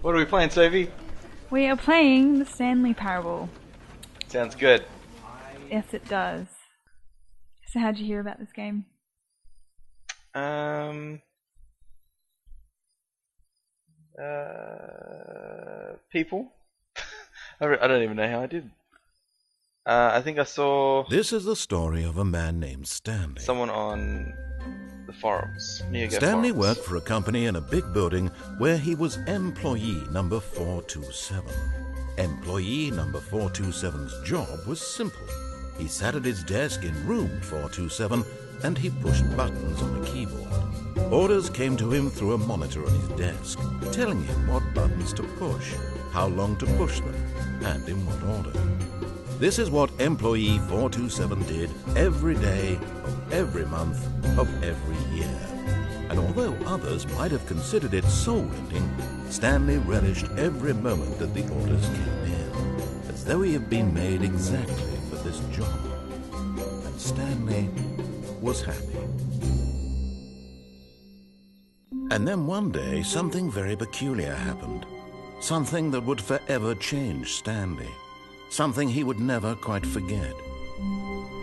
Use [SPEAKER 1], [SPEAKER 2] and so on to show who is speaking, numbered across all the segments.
[SPEAKER 1] What are we playing, Sophie?
[SPEAKER 2] We are playing the Stanley Parable.
[SPEAKER 1] Sounds good.
[SPEAKER 2] Yes, it does. So how'd you hear about this game?
[SPEAKER 1] People? I don't even know how I did. I think I saw
[SPEAKER 3] This is the story of a man named Stanley.
[SPEAKER 1] someone on the forums. NeoGo
[SPEAKER 3] Stanley
[SPEAKER 1] forums.
[SPEAKER 3] worked for a company in a big building where he was employee number 427. Employee number 427's job was simple. He sat at his desk in room 427 and he pushed buttons on the keyboard. Orders came to him through a monitor on his desk, telling him what buttons to push, how long to push them, and in what order. This is what employee 427 did every day of every month of every year. And although others might have considered it soul-rending, Stanley relished every moment that the orders came in, as though he had been made exactly for this job. And Stanley was happy. And then one day, something very peculiar happened. Something that would forever change Stanley. Something he would never quite forget.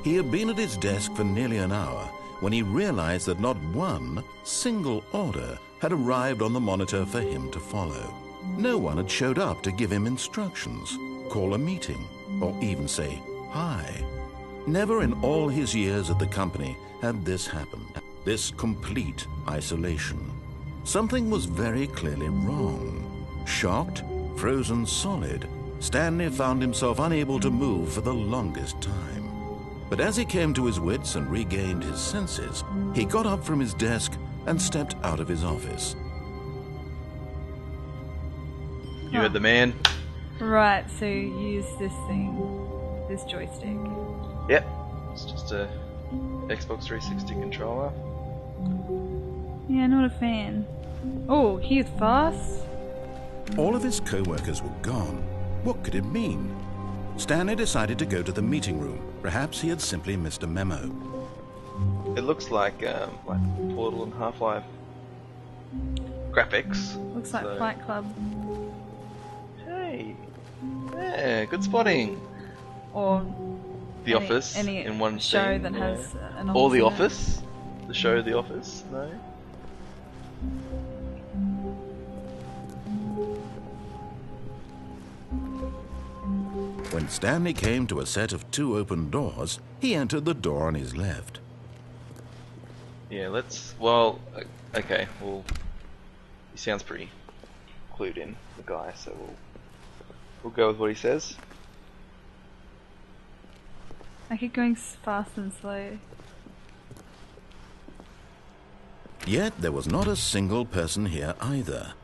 [SPEAKER 3] He had been at his desk for nearly an hour when he realized that not one single order had arrived on the monitor for him to follow. No one had showed up to give him instructions, call a meeting, or even say hi. Never in all his years at the company had this happened. This complete isolation. Something was very clearly wrong. Shocked, frozen solid, Stanley found himself unable to move for the longest time. But as he came to his wits and regained his senses, he got up from his desk and stepped out of his office.
[SPEAKER 1] You heard the man.
[SPEAKER 2] Right, so you use this thing, this joystick.
[SPEAKER 1] Yep. It's just a Xbox 360 controller.
[SPEAKER 2] Yeah, not a fan. Oh, he's fast.
[SPEAKER 3] All of his co-workers were gone. What could it mean? Stanley decided to go to the meeting room. Perhaps he had simply missed a memo.
[SPEAKER 1] It looks like Portal and Half-Life graphics.
[SPEAKER 2] Looks like
[SPEAKER 1] So-
[SPEAKER 2] Fight Club.
[SPEAKER 1] Hey, yeah, good spotting.
[SPEAKER 2] Or
[SPEAKER 1] The Office
[SPEAKER 2] any
[SPEAKER 1] in one
[SPEAKER 2] show
[SPEAKER 1] scene,
[SPEAKER 2] that
[SPEAKER 1] yeah.
[SPEAKER 2] has an
[SPEAKER 1] Or The
[SPEAKER 2] office in it.
[SPEAKER 1] Office. The show The Office. No.
[SPEAKER 3] When Stanley came to a set of 2 open doors, he entered the door on his left.
[SPEAKER 1] Yeah, let's. Well, okay. Well, he sounds pretty clued in, the guy. So we'll go with what he says.
[SPEAKER 2] I keep going fast and slow.
[SPEAKER 3] Yet there was not a single person here either.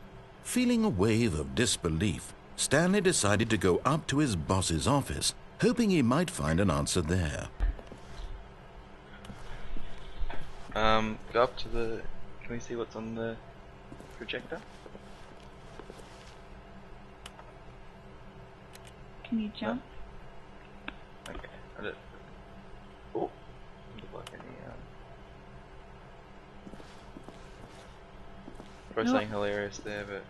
[SPEAKER 3] Feeling a wave of disbelief, Stanley decided to go up to his boss's office, hoping he might find an answer there.
[SPEAKER 1] Go up to the. Can we see what's on the projector?
[SPEAKER 2] Can you jump?
[SPEAKER 1] Okay. I don't. Oh, doesn't look like any. Probably
[SPEAKER 2] Nope.
[SPEAKER 1] something hilarious there, but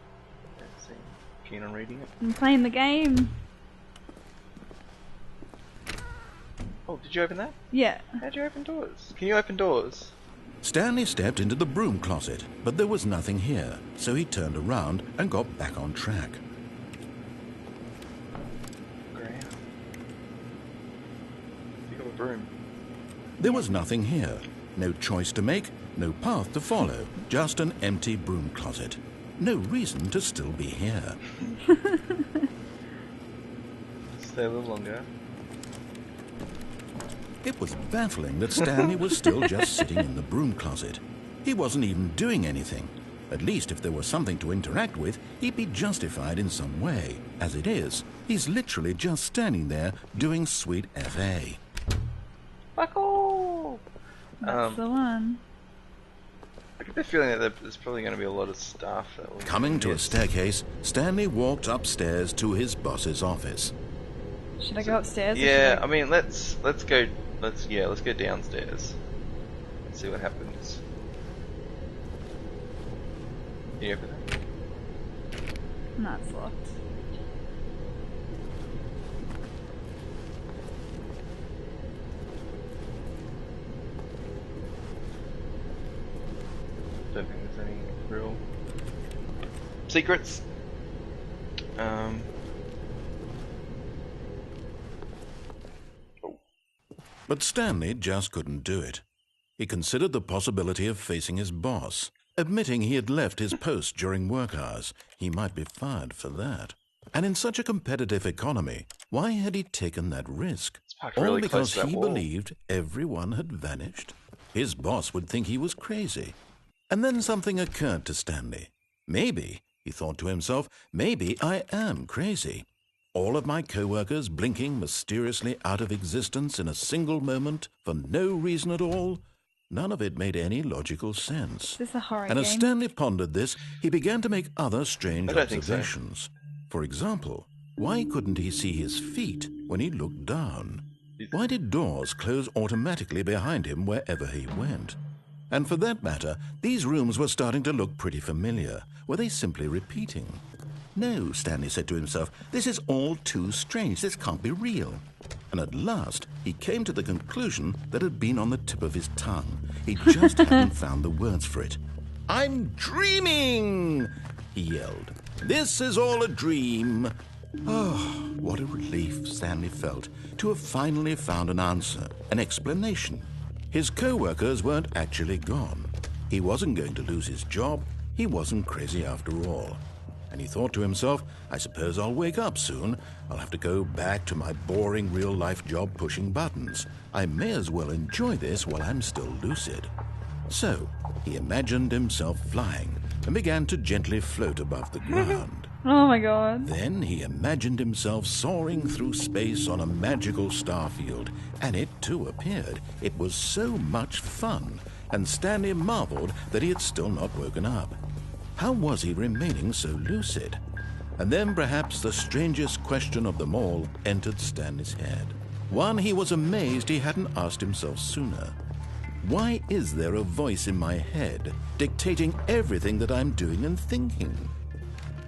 [SPEAKER 1] don't seem keen on reading it.
[SPEAKER 2] I'm playing the game.
[SPEAKER 1] Oh, did you open that?
[SPEAKER 2] Yeah.
[SPEAKER 1] How'd you open doors? Can you open doors?
[SPEAKER 3] Stanley stepped into the broom closet, but there was nothing here, so he turned around and got back on track.
[SPEAKER 1] Great. Pick up a broom.
[SPEAKER 3] There was nothing here. No choice to make, no path to follow, just an empty broom closet. No reason to still be here.
[SPEAKER 1] Stay a little longer.
[SPEAKER 3] It was baffling that Stanley was still just sitting in the broom closet. He wasn't even doing anything. At least if there was something to interact with, he'd be justified in some way. As it is, he's literally just standing there doing sweet FA.
[SPEAKER 1] Buckle!
[SPEAKER 2] That's the one.
[SPEAKER 1] I get the feeling that there's probably going to be a lot of stuff that will.
[SPEAKER 3] Coming to a
[SPEAKER 1] miss.
[SPEAKER 3] staircase, Stanley walked upstairs to his boss's office.
[SPEAKER 2] Should I go upstairs? or
[SPEAKER 1] Yeah,
[SPEAKER 2] should
[SPEAKER 1] I mean, let's go. Let's go downstairs. Let's see what happens. Can you open it?
[SPEAKER 2] And that's locked.
[SPEAKER 1] Don't think there's any real secrets.
[SPEAKER 3] But Stanley just couldn't do it. He considered the possibility of facing his boss, admitting he had left his post during work hours. He might be fired for that. And in such a competitive economy, why had he taken that risk?
[SPEAKER 1] Really
[SPEAKER 3] All because
[SPEAKER 1] he
[SPEAKER 3] he believed everyone had vanished? His boss would think he was crazy. And then something occurred to Stanley. Maybe, he thought to himself, maybe I am crazy. All of my co-workers blinking mysteriously out of existence in a single moment for no reason at all. None of it made any logical sense.
[SPEAKER 2] Is this a horror
[SPEAKER 3] And as
[SPEAKER 2] game?
[SPEAKER 3] Stanley pondered this, he began to make other strange
[SPEAKER 1] I don't think so.
[SPEAKER 3] observations. For example, why couldn't he see his feet when he looked down? Why did doors close automatically behind him wherever he went? And for that matter, these rooms were starting to look pretty familiar. Were they simply repeating? No, Stanley said to himself, this is all too strange. This can't be real. And at last, he came to the conclusion that had been on the tip of his tongue. He just hadn't found the words for it. I'm dreaming, he yelled. This is all a dream. Oh, what a relief Stanley felt to have finally found an answer, an explanation. His co-workers weren't actually gone. He wasn't going to lose his job. He wasn't crazy after all. And he thought to himself, I suppose I'll wake up soon. I'll have to go back to my boring real-life job pushing buttons. I may as well enjoy this while I'm still lucid. So he imagined himself flying and began to gently float above the ground.
[SPEAKER 2] Oh my god.
[SPEAKER 3] Then he imagined himself soaring through space on a magical starfield, and it too appeared. It was so much fun, and Stanley marveled that he had still not woken up. How was he remaining so lucid? And then perhaps the strangest question of them all entered Stanley's head. One he was amazed he hadn't asked himself sooner. Why is there a voice in my head dictating everything that I'm doing and thinking?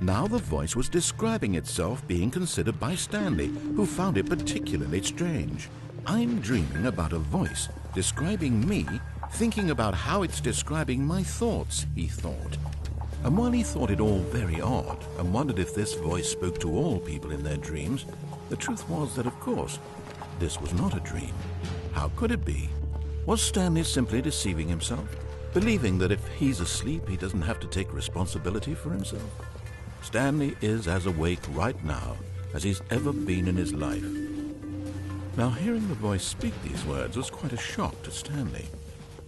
[SPEAKER 3] Now the voice was describing itself being considered by Stanley, who found it particularly strange. I'm dreaming about a voice describing me, thinking about how it's describing my thoughts, he thought. And while he thought it all very odd and wondered if this voice spoke to all people in their dreams, the truth was that, of course, this was not a dream. How could it be? Was Stanley simply deceiving himself, believing that if he's asleep, he doesn't have to take responsibility for himself? Stanley is as awake right now as he's ever been in his life. Now, hearing the voice speak these words was quite a shock to Stanley.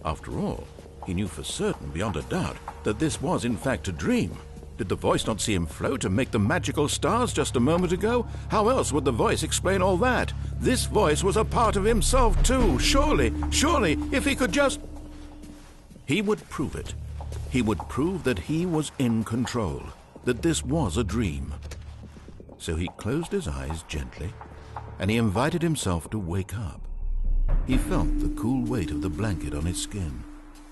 [SPEAKER 3] After all, he knew for certain, beyond a doubt, that this was in fact a dream. Did the voice not see him float and make the magical stars just a moment ago? How else would the voice explain all that? This voice was a part of himself too. Surely, if he could just... He would prove it. He would prove that he was in control, that this was a dream. So he closed his eyes gently, and he invited himself to wake up. He felt the cool weight of the blanket on his skin,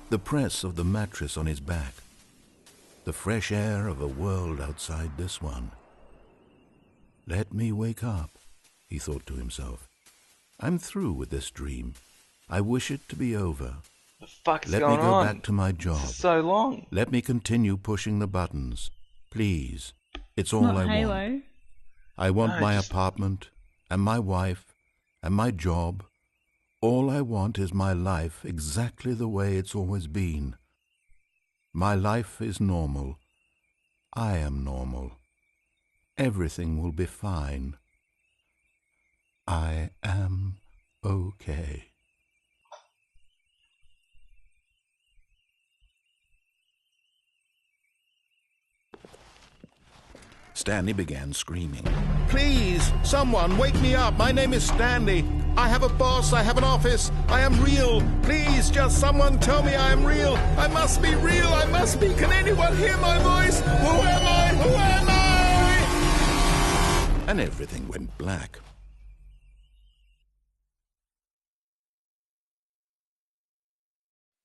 [SPEAKER 3] the press of the mattress on his back, the fresh air of a world outside this one. Let me wake up, he thought to himself. I'm through with this dream. I wish it to be over.
[SPEAKER 1] The fuck is
[SPEAKER 3] Let
[SPEAKER 1] going
[SPEAKER 3] me go
[SPEAKER 1] on?
[SPEAKER 3] back to my job.
[SPEAKER 1] This is so long.
[SPEAKER 3] Let me continue pushing the buttons. Please. It's all
[SPEAKER 2] Not
[SPEAKER 3] I
[SPEAKER 2] Halo.
[SPEAKER 3] want. I want
[SPEAKER 1] No,
[SPEAKER 3] my
[SPEAKER 1] just-
[SPEAKER 3] apartment and my wife and my job. All I want is my life exactly the way it's always been. My life is normal. I am normal. Everything will be fine. I am okay. Stanley began screaming. Please, someone, wake me up. My name is Stanley. I have a boss. I have an office. I am real. Please, just someone tell me I am real. I must be real. I must be. Can anyone hear my voice? Who am I? Who am I? And everything went black.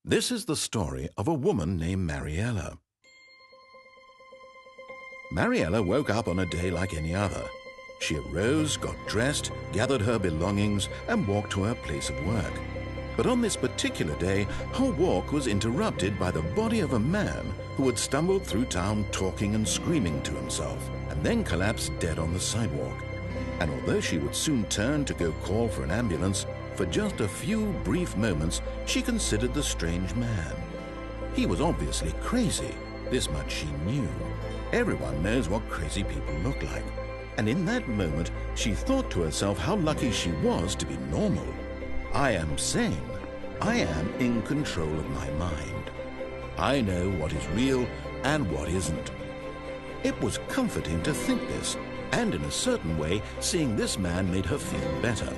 [SPEAKER 3] This is the story of a woman named Mariella. Mariella woke up on a day like any other. She arose, got dressed, gathered her belongings, and walked to her place of work. But on this particular day, her walk was interrupted by the body of a man who had stumbled through town talking and screaming to himself, and then collapsed dead on the sidewalk. And although she would soon turn to go call for an ambulance, for just a few brief moments she considered the strange man. He was obviously crazy, this much she knew. Everyone knows what crazy people look like. And in that moment, she thought to herself how lucky she was to be normal. I am sane. I am in control of my mind. I know what is real and what isn't. It was comforting to think this, and in a certain way, seeing this man made her feel better.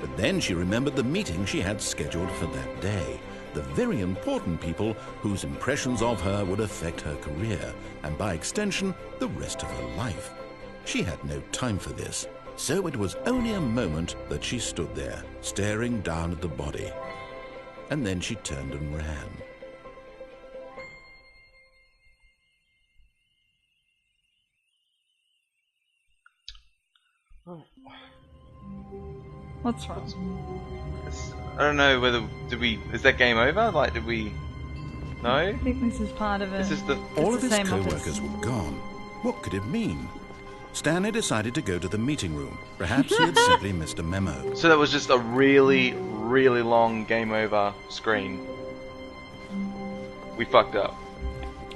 [SPEAKER 3] But then she remembered the meeting she had scheduled for that day, the very important people whose impressions of her would affect her career, and by extension, the rest of her life. She had no time for this, so it was only a moment that she stood there, staring down at the body. And then she turned and ran.
[SPEAKER 2] What's wrong?
[SPEAKER 1] I don't know whether is that game over? Like, did we? No.
[SPEAKER 2] I think this is part of it.
[SPEAKER 1] This is the
[SPEAKER 3] All of
[SPEAKER 2] the
[SPEAKER 3] his
[SPEAKER 2] same
[SPEAKER 3] co-workers were gone. What could it mean? Stanley decided to go to the meeting room. Perhaps he had simply missed a memo.
[SPEAKER 1] So that was just a really, really long game over screen. We fucked up.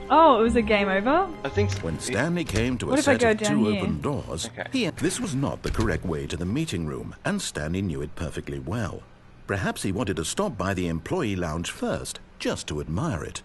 [SPEAKER 2] Oh, it was a game over?
[SPEAKER 1] I think so.
[SPEAKER 3] When Stanley came to
[SPEAKER 2] What
[SPEAKER 3] a
[SPEAKER 2] if I
[SPEAKER 3] set
[SPEAKER 2] go
[SPEAKER 3] of
[SPEAKER 2] down
[SPEAKER 3] two
[SPEAKER 2] here?
[SPEAKER 3] open doors, this was not the correct way to the meeting room, and Stanley knew it perfectly well. Perhaps he wanted to stop by the employee lounge first, just to admire it.